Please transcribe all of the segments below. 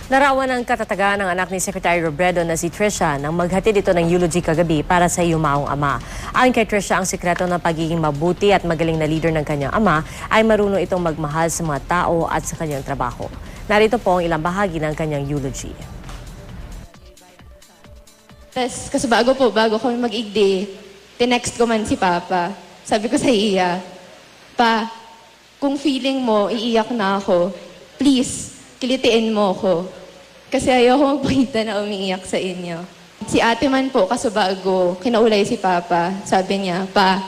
Larawan ng katatagan ng anak ni Secretary Robredo na si Trisha nang maghatid ito ng eulogy kagabi para sa yumaong ama. Ayon kay Trisha, ang sikreto ng pagiging mabuti at magaling na leader ng kanyang ama ay marunong itong magmahal sa mga tao at sa kanyang trabaho. Narito po ang ilang bahagi ng kanyang eulogy. Tapos, kasi bago kami mag-igdi, tinext ko man si Papa. Sabi ko sa iya, Pa, kung feeling mo, iiyak na ako, please, kilitiin mo ko. Kasi ayoko magpakita na umiiyak sa inyo. Si ate man po, kaso bago, kinaulay si Papa. Sabi niya, Pa,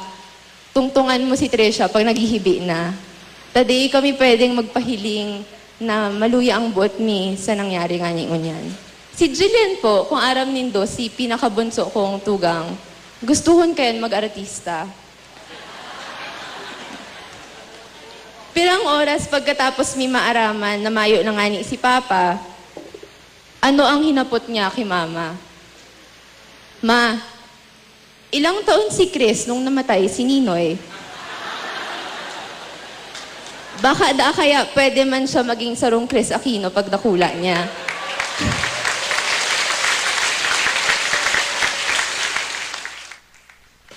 tungtungan mo si Trisha pag naghihibi na. Today kami pwedeng magpahiling na maluya ang buot mi sa nangyari nga niyo niyan. Si Jillian po, kung aram nindo, si pinakabunso kong tugang, gustuhon kayan mag-artista. Pirang oras pagkatapos mi maaraman na mayo na nga ni si Papa, ano ang hinapot niya kay Mama? Ma, ilang taon si Chris nung namatay si Ninoy? Baka kaya pwede man siya maging sarong Chris Aquino pag nakula niya.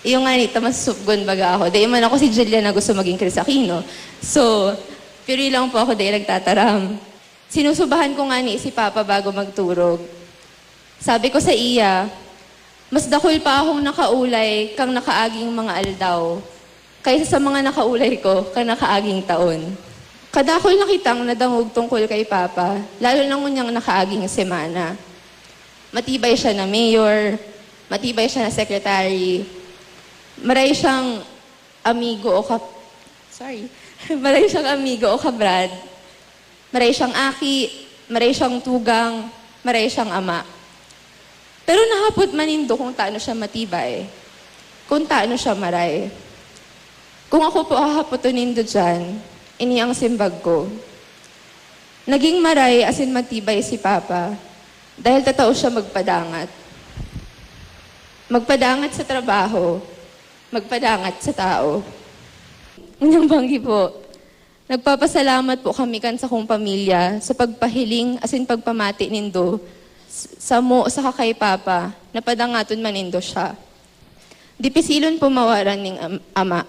Yung nga nita, mas supgon baga ako. Dahil man ako si Jillian na gusto maging Chris Aquino. So, piri lang po ako dahil nagtataram. Sinusubahan ko nga ni si Papa bago magturog. Sabi ko sa iya, mas dakol pa akong nakaulay kang nakaaging mga aldaw, kaysa sa mga nakaulay ko kang nakaaging taon. Kadakol na kitang nadangog tungkol kay Papa, lalo na ngunyang nakaaging semana. Matibay siya na mayor, matibay siya na secretary, maray siyang amigo o maray siyang amigo o kabrad, maray siyang aki, maray siyang tugang, maray siyang ama. Pero nahapot manindo kung taano siya matibay, kung taano siya maray. Kung ako po hahapoton nindo dyan, ini ang simbag ko. Naging maray asin matibay si Papa dahil tatao siya magpadangat. Magpadangat sa trabaho, magpadangat sa tao. Unyang banggi po, nagpapasalamat po kami kan sa kong pamilya sa pagpahiling asin pagpamati nindo sa kay Papa na padangaton manindo siya. Dipisilon po mawaran ning ama.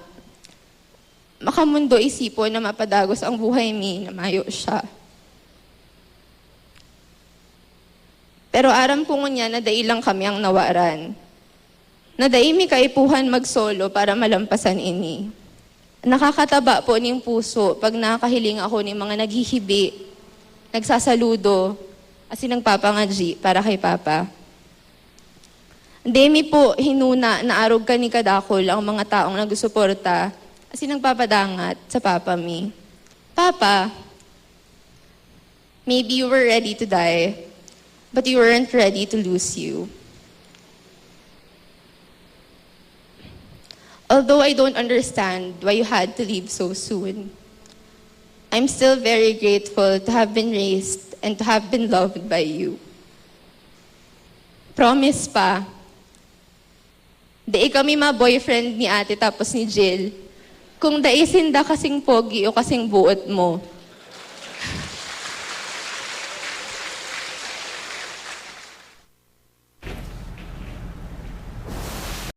Makamundo isipon na mapadagos ang buhay mi na mayo siya. Pero aram po niya na dailang kami ang nawaran. Na daimi kaipuhan magsolo para malampasan ini. Nakakataba po ning puso pag nakahiling ako ng mga naghihibi, nagsasaludo, asin nagpapangadji para kay Papa. Demi po hinuna na arog ka ni kadakol ang mga taong nagsusuporta, asin nagpapadangat sa Papa mi. Papa, maybe you were ready to die, but you weren't ready to lose you. Although I don't understand why you had to leave so soon, I'm still very grateful to have been raised and to have been loved by you. Promise pa, di kami ma-boyfriend ni ate tapos ni Jill. Kung daisin da kasing pogi o kasing buot mo,